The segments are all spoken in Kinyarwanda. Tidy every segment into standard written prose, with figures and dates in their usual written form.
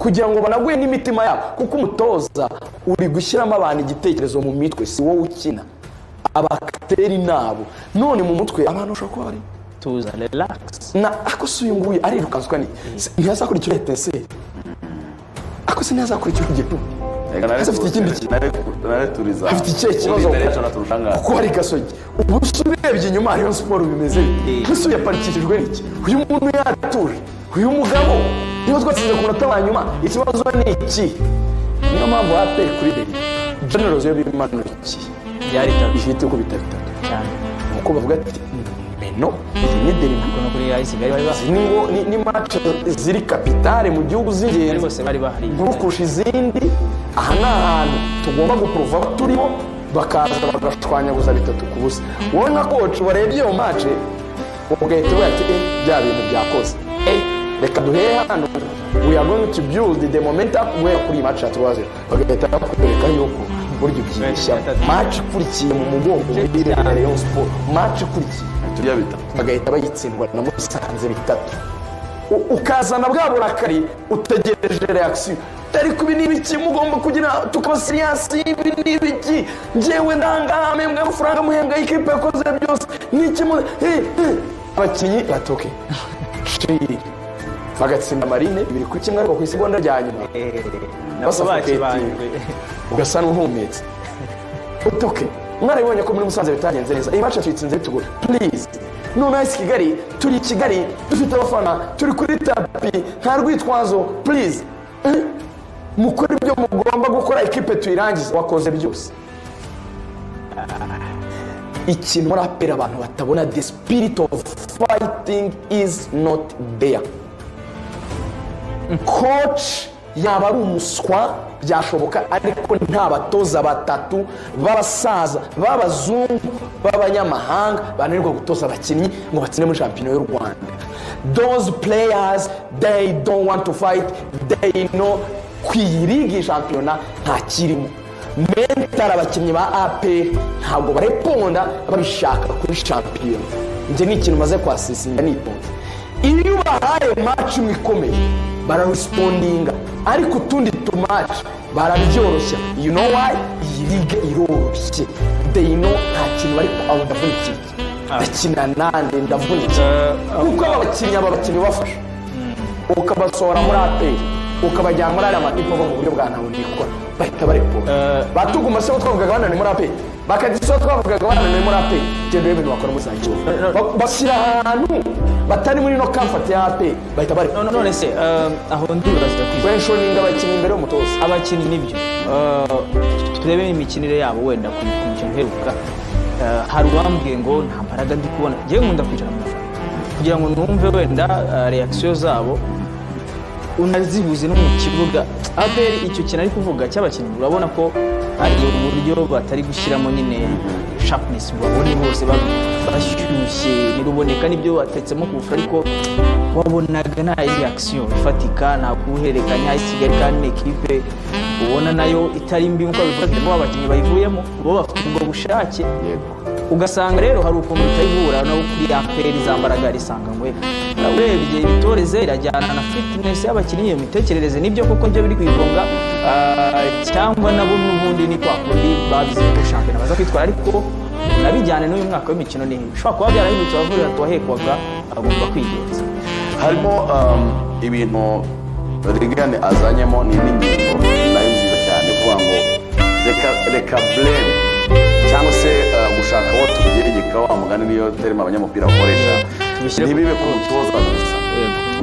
kugira ngo banaguye n'imitima yabo kuko umutoza uri gushyiramo abantu igitekerezo mu mitwe si wowe ukina abakateri nabo none mu mutwe abantu ushobora kuba bari tuza relax na akosuye nguye arirukanswa ni ntiyazakurikira etenseri akose ntiyazakurikira igitu afite ikindi turiza afite ikihe kibazo kuko hari gasogi ubu usubirebye inyuma hariyo siporo bimeze gusa yaparikishijwe n'iki uyu muntu yatuje uyu mugabo niba twatsinze ku munota wa nyuma ikibazo ni iki niyo mpamvu aperi kuri deri generozi yo bimanura iki byari itatu ifite uko bitatu cyane uko bavuga ati meno ni deri kuko kuri ayisigaye bari bahari ni match ziri kapitale mu gihugu z'ingenzi bose bari bahari kurusha izindi aha ni ahantu tugomba guprova ko turimo bakaza bagashwanyaguza 3-0 wowe nka coach warebye iyo match ugahita uvuga ati bya bintu byakoze reka duhere hano we are going to build the momentum where kuri match atwaze bagahita bakwereka yuko buryo byishya match kurikiye mu mugongo muri Rayon Sport match kurikiye turiya bitatu bagahita bayitsindwa na Musanze 3 ukazana bwa burakari utegereje reaction tari kubi nibiki mugomba kugira tukaba serious ibi nibiki njewe ndangame mbwa amafaranga muhembwa ikipe yakoze byose niki abakinyi batoke shiri bagatsinda Marine biri ku kimwe ariko ku isegonda rya nyuma ugasana uhumetse utoke mwarabonye ko muri Musanze bitagenze neza iyi match tuyitsinze bitugura please none isi Kigali turi Kigali dufite abafana turi kuri tapi nta rwitwazo please mukora ibyo mugomba gukora ikipe tuyirangiza wakoze byose ikintu muri apera abantu batabona the spirit of fighting is not there coach yaba ari umuswa byashoboka ariko nta batoza batatu b'abasaza b'abazungu b'abanyamahanga bananirwa gutoza abakinnyi ngo batsine muri championnat y'u Rwanda those players they don't want to fight they know kwirigi championnat nta kirimo mental abakinnyi ba APR ntabwo bareponda babishaka kuri champion nje ni ikintu maze kwasisinga niponze iyo bahaye match mikomeye bararespondinga ariko tundi tumatch barabyoroshya you know why iyi ligue iroroshye they know nta kintu bari abo ndavunikiye akina nande ndavunikiye kuko abakinnyi bafasha ukabasohora muri APR ukabajyana muri aya makipe mu buryo bwa ntawe ndikora bahita barepora batuguma se twavugaga banane muri APR bakagiso twavugaga banane muri APR gendo y'ibintu bakora muri sanjyo bashyira ahantu batari muri no comfort ya APR bahita barepora none se aho ndibaza kwishoninga abakinnyi imbere y'umutoza abakinnyi nibyo turebe imikinire yabo wenda ku cyo heruka hari uwambwiye ngo nta mbaraga ndi kubona ngiye nkunda kwicara mu mafara kugira ngo numve wenda reaction zabo unazibuze no mu kibuga APR icyo kintu ari kuvuga cy'abakinnyi urabona ko hari uburyo batari gushyiramo nyine sharpness babone bose bashyushye niruboneka nibyo batetsemo kufura ariko wabonaga nta reaction ifatika nta kuherekanya Kigali kandi equipe ubona nayo itari mbi nkuko bivuga abakinnyi bayivuyemo bo bafite ubwo bushake ugasanga rero hari ukuntu bitayihura no kuri APR zambaraga risanga ngo urebye ibitoreze irajyana na fitness y'abakinnyi iyo mitekerereze nibyo koko nje biri kwigonga cyangwa nabo n'ubundi ni kwa kundi babize ko champion baza kwitwara ariko nabijyane n'uyu mwaka w'imikino ni ushobora kuba byarahindutse abavurira twahekwaga agomba kwigenza harimo ibintu Rigane azanyemo ni n'ingingo nayo nziza cyane kuvuga ngo reka blame cyangwa se gushaka aho tugerageka wa mugani niyo terima abanyamupira bakoresha ntibibe ku mutoza gusa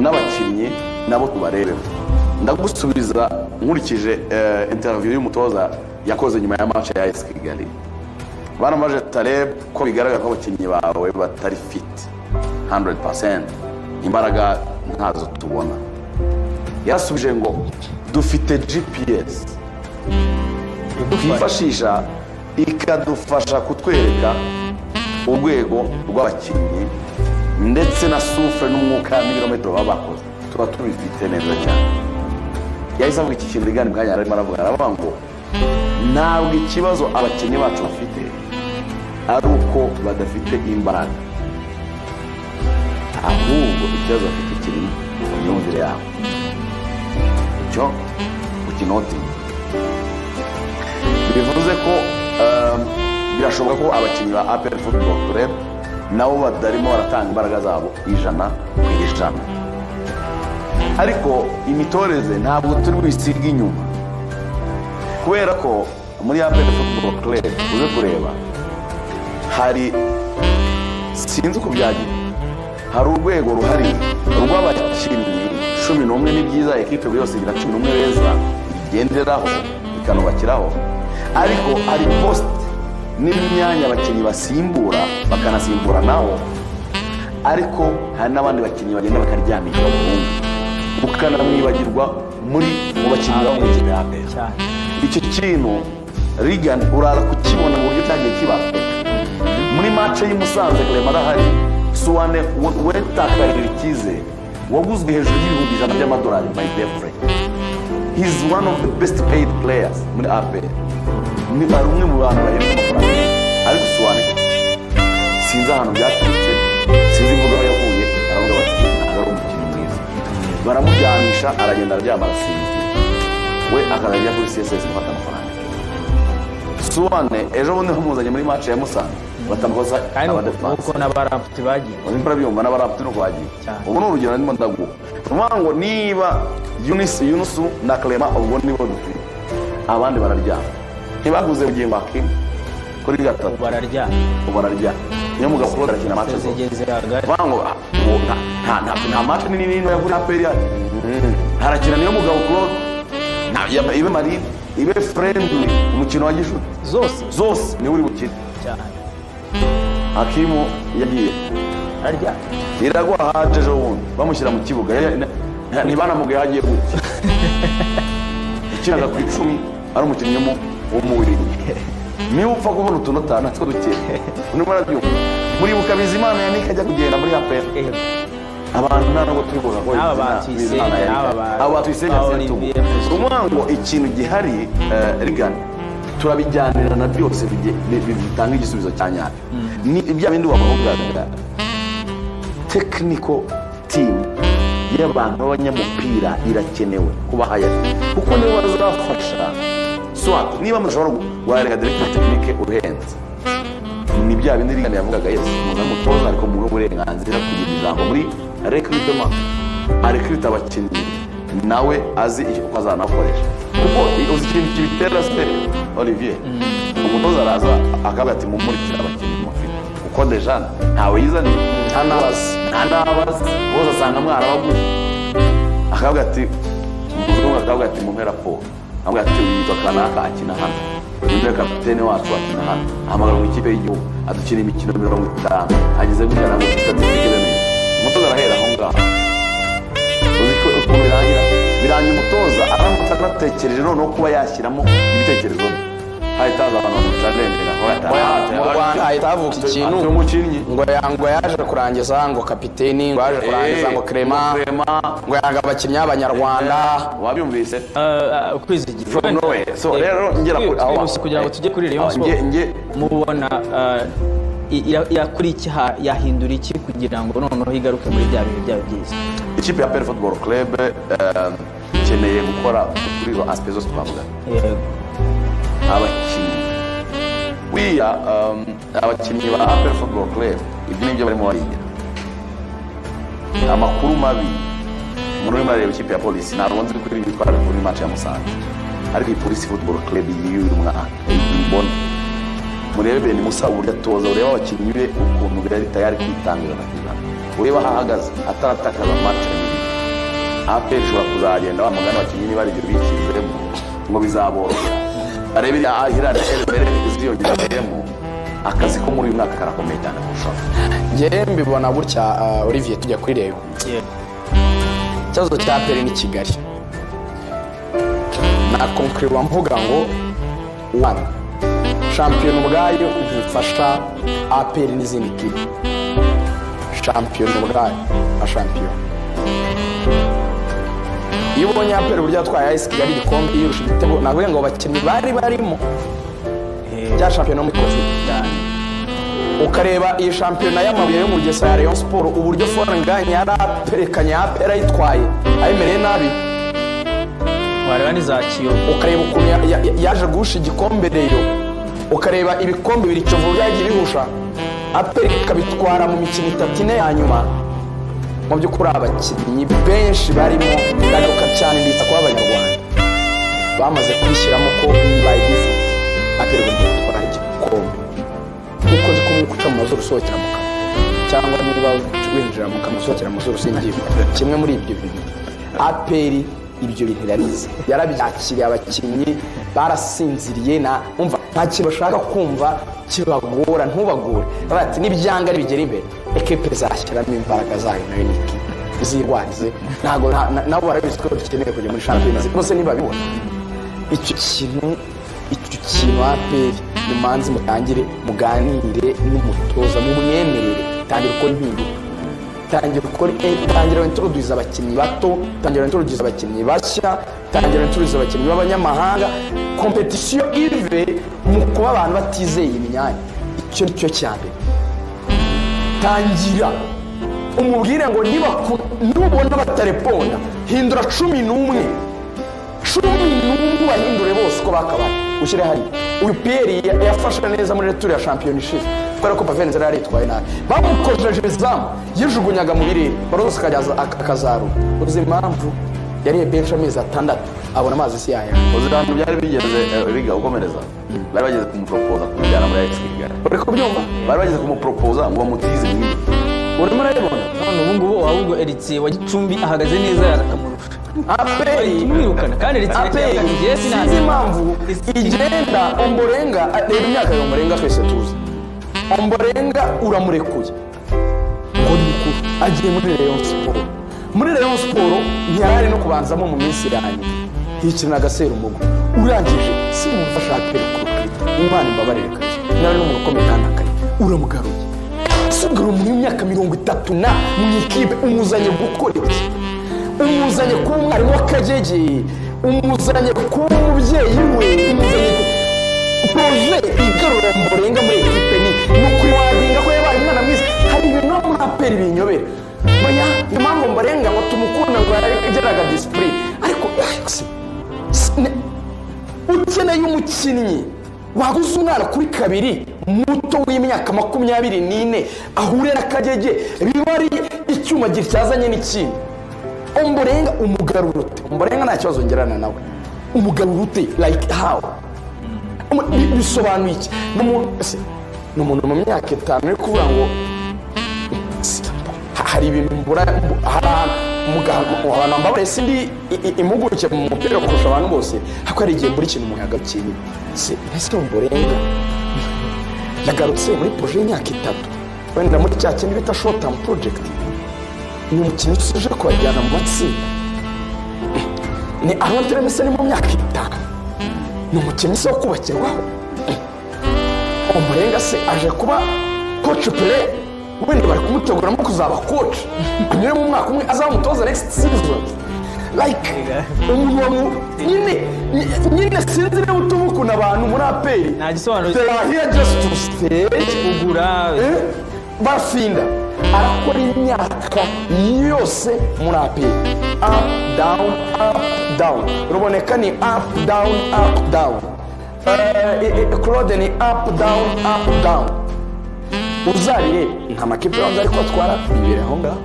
n'abakinnyi nabo tubarebe ndagusubiza nkurikije interview y'umutoza yakoze nyuma ya match ya AS Kigali baramaje Taleb ko bigaragara ko abakinnyi bawe batari fit 100% imbaraga ntazo tubona yasubije ngo dufite GPS twifashisha ikadufasha kutwereka urwego rw'abakinnyi ndetse na souffle n'umwuka n'ibirometero babakoze tuba tubifite neza cyane yahise avuga iki kintu Rigane bwanya arimo aravuga ngo ntabwo ikibazo abakinnyi bacu bafite ari uko badafite imbaraga ahubwo ikibazo bafite kirimo mu myumvire yabo icyo ukinotinga. bivuze ko birashoboka ko abakinnyi ba APR Football Club nabo batarimo baratanga imbaraga zabo 100%, ariko imitoreze ntabwo turi bisiga inyuma, kubera ko muri APR Football Club uze kureba hari sinzi uko byagiye, hari urwego ruhari rw'abakinnyi 11. ni byiza ekipe buri yose igira 11 beza igenderaho ikanubakiraho, ariko hari post n'imyanya abakinnyi basimbura bakanasimbura naho, ariko hari n'abandi bakinnyi bagenda bakaryamika burundu ukanamwibagirwa mu bakinnyi bo mu kipe ya APR. Icyo kintu Regan urara kukibona mu buryo cyagiye kibaho muri match y'Umusanze Clement arahari, Suwane wetakarira ikize waguzwe hejuru y'ibihumbi 100 by'amadolari by Defre. He's one of the best paid players muri APR, ni umwe mu bantu bahembwa amafaranga, ariko Suwane sinzi ahantu byaturutse, sinzi imvugo yavuye, aravuga bati ntabwo ari umukinnyi mwiza, baramujyanisha aragenda aryama arasinzira, we akazajya kuri CSS gufata amafaranga. Suwane ejo bundi bamuzanye muri match ya Musanze batamukoza abadefense uko n'abaramputi bagiye, nimbara byumva n'abaramputi no kwagiye. Ubu ni urugero ndimo ndaguha, ngo niba Yunusu na Clement ubwo nibo dufite, abandi bararyama, ntibaguze ubugingo Hakim kuri gatatu bararya niyo mugabo Claude arakina match zigeze hagati, nta match nini yavura APR harakina niyo mugabo Claude na ibe Marine ibe friendly umukino wa gishuti zose ni uri bukina cyane. Hakimu yagiye arya iragwa haje ejo bundi bamushyira mu kibuga ntibanamugaye hagiye gutya ikinaga ku 10 ari umukinnyi w'umuwiri, niba upfa kubona utunota natwo duke urimo arabyumva. Muribuka Bizimana Yannick ajya kugenda muri APR, abantu ntabwo turibuka ko aba batwisenya ngo ikintu gihari Regan turabijyanira na byose bitanga igisubizo cya nyacyo. Ni ibya bindi wavugaga technical team y'abantu b'abanyamupira irakenewe kuba hayari, kuko nibo bazafasha swat niba mushobora guharenga directeur technique uhenze. Ni bya bindi Regan yavugaga Yesu muzamutoza ariko mu burenganzira kugira ijambo muri recruitment, arecruit abakinnyi nawe azi uko azanakoresha, kuko uzi ikintu kibitera stere Olivier, umutoza araza akavuga ati mumurikira abakinnyi mufite, uko deja ntawe yizaniye ntanabazi bose asanga mwarabaguze, akavuga ati umuzungu akavuga ati mumpera po, akavuga ati yitwa kanaka akina hano, uyu kapitene wacu akina hano, ahamagara mu ikipe y'igihugu adukina imikino 50 ageze gutya ngo statistique neza, umutoza arahera aho ngaho. Uzi ko ukuntu birangira umutoza aramutse anatekereje noneho kuba yashyiramo ibitekerezo bye, hahitaza abantu bamucalengera mu Rwanda hahita havuka ikintu ngo yaje kurangiza ngo kapiteni, ngo yaje kurangiza ngo Clement, ngo yanga abakinnyi b'Abanyarwanda. Wabyumvise kwizigira. So rero ngera aho kugira ngo tujye kuri Rayon Sport mubona yakuri iki yahindura iki kugira ngo noneho igaruke muri bya bintu byayo byiza. Ikipe ya APR Football Club ikeneye gukora kuri izo aspects zose twavuga. Abakinnyi ba APR Football Club ibyo nibyo barimo barigira. Amakuru mabi muri marebe ikipe ya polisi ntabwo nzi kuri bitwara kuri match ya Musanze, ariko Police Football Club y'uyu mwaka imbona murebe Ben Musa uburyo atoza, ureba abakinnyi be ukuntu bari tayari kwitangira nakira, ureba ahagaze ataratakaza match APR ishobora kuzagenda bamugana abakinnyi bari byo bikizemo ngo bizaborohera, arebe ahira elbere iziyongeramo akazi ko muri uyu mwaka karakomeye cyane kurushaho. Njye mbibona gutya Olivier, tujya kuri rero ikibazo cya APR ni Kigali, na conclure mvuga ngo one champion ubwayo ifasha APR n'izindi kipe, champion ubwayo na champion iyo ubonye APR burya twaye AS Kigali igikombe yirusha igitego, navuye ngo abakinnyi bari barimo bya champion muri Covid cyane. Ukareba iyi shampiyona y'amabuye yo mu Gesa ya Rayon Sport uburyo Forenganya yaraperekanye APR ayitwaye ayemereye nabi, za ni za Kiyovu ukareba ukuntu yaje guhusha igikombe rero, ukareba ibikombe biri Kiyovu byagiye bihusha, APR ikabitwara mu mikino 3 ine ya nyuma. Mu by'ukuri abakinnyi benshi barimo ndagaruka cyane nditsa kuba abanyarwanda bamaze kwishyiramo ko by default APR igomba gutwara igikombe, kuko nzi ko umukuca mu mazuru usohokera mu kanwa, cyangwa niba winjira mu kanwa usohokera mu mazuru usingiye. Kimwe muri ibyo bintu APR ibyo bintu irarize, yarabyakiriye, abakinnyi barasinziriye, na umva nta kintu bashaka kumva kibagora, ntubagore bati n'ibyanga bigera imbere, ekipe zashyiramo imbaraga zayo nayo niki izirwarize. Ntabwo nabo barabizi ko dukeneye kujya muri champions bose ntibabibona icyo kintu APR. Nimanzi mutangire muganire n'umutoza mu mwemerere, tangira uko ntiruka, tangira introduce abakinnyi bato, tangira introduce abakinnyi bashya, tangira introduce abakinnyi b'abanyamahanga, competition ive mu kuba abantu batizeye imyanya. Icyo nicyo cyambere. Tangira umubwire ngo nubona batareponda hindura 11 bahindure bose uko bakabaye, ushyire hari uyu Pierre yafashe neza muri tour ya championship, kubera ko Pavenze yari yitwaye nabi, bamukojeje izamu yijugunyaga mu birere, barose kajyaza akazaru. Uzi impamvu yari bench amezi 6 abona amazi si yaya. Uzi abantu byari bigeze biga ukomereza, bari bageze kumupropoza kumujyana muri AS Kigali, uri kubyumva, bari bageze kumupropoza ngo bamutize mwiri. Urimo urabibona none ubu ngubu ahubwo Eritse wa Gicumbi ahagaze neza yarakamurusha APR kumwirukana, kandi Eritse yagiye sinzi impamvu igenda. Ombolenga reba imyaka ya Ombolenga twese tuzi, Ombolenga uramurekuye ngo ni mukuru agiye muri Rayon Sport. Muri Rayon Sport ntiyari no kubanzamo mu minsi iranye, hikina agasera umugo urangije si umufasha APR kurukita. Imana imbabarire kaje nawe no murukomeye tandakanye uramugaruye, sugaro mu myaka 30 na mu ikipe umuzanye gukora iki? Umuzanye kuba umwarimu w'akagege, umuzanye kuba umubyeyi we, umuzanye proje igarura Ombolenga muri ekipe. Ni ukuri wabinga ko yabaye umwana mwiza. Hari ibintu muri APR binyobera baya impamvu Ombolenga ngo tumukunda ngo yageraga discipline, ariko ukeneye umukinnyi waguze umwana kuri kabiri muto w'imyaka 24 ahure n'akagege, biba ari icyuma gityazanye n'ikindi. Ombolenga umugarurute, Ombolenga nta kibazo ngerana nawe, umugarurute like how bisobanuye iki? N'umuntu mu myaka 5 uri kuvuga ngo hari ibintu mbura, hari umuganga abantu mbabare sindi impuguke mu mupira kurusha abantu bose, hako hari igihe mbura ikintu mu hagakini. Ese Ombolenga yagarutse muri projet y'imyaka 3, wenda muri cya kintu bita short term project, ni umukinnyi uje kubajyana mu matsinda. Ni Arontre Messi ni mu myaka 5, ni umukinnyi wo kubakirwaho. Ombolenga se aje kuba coach play, wenda bari kumutegura mu kuzaba coach, anyure mu mwaka umwe azamutoza next season. Like umuntu nyine sinzi niba utumukuna abantu muri APR nta gisobanuro here just to stay kugura bafinda. Arakora imyaka yose muri APR, up down, ruboneka ni up down. Claude ni up down. Uzarire nta makipe yanze ariko atwara ibere aho ngaho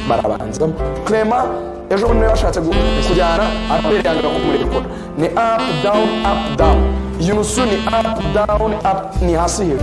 barabanzamo. Clement ejo bundi yashatse kujyana APR yanga kumurekura, ni up down. Yunusu ni up down, ni hasi hejuru.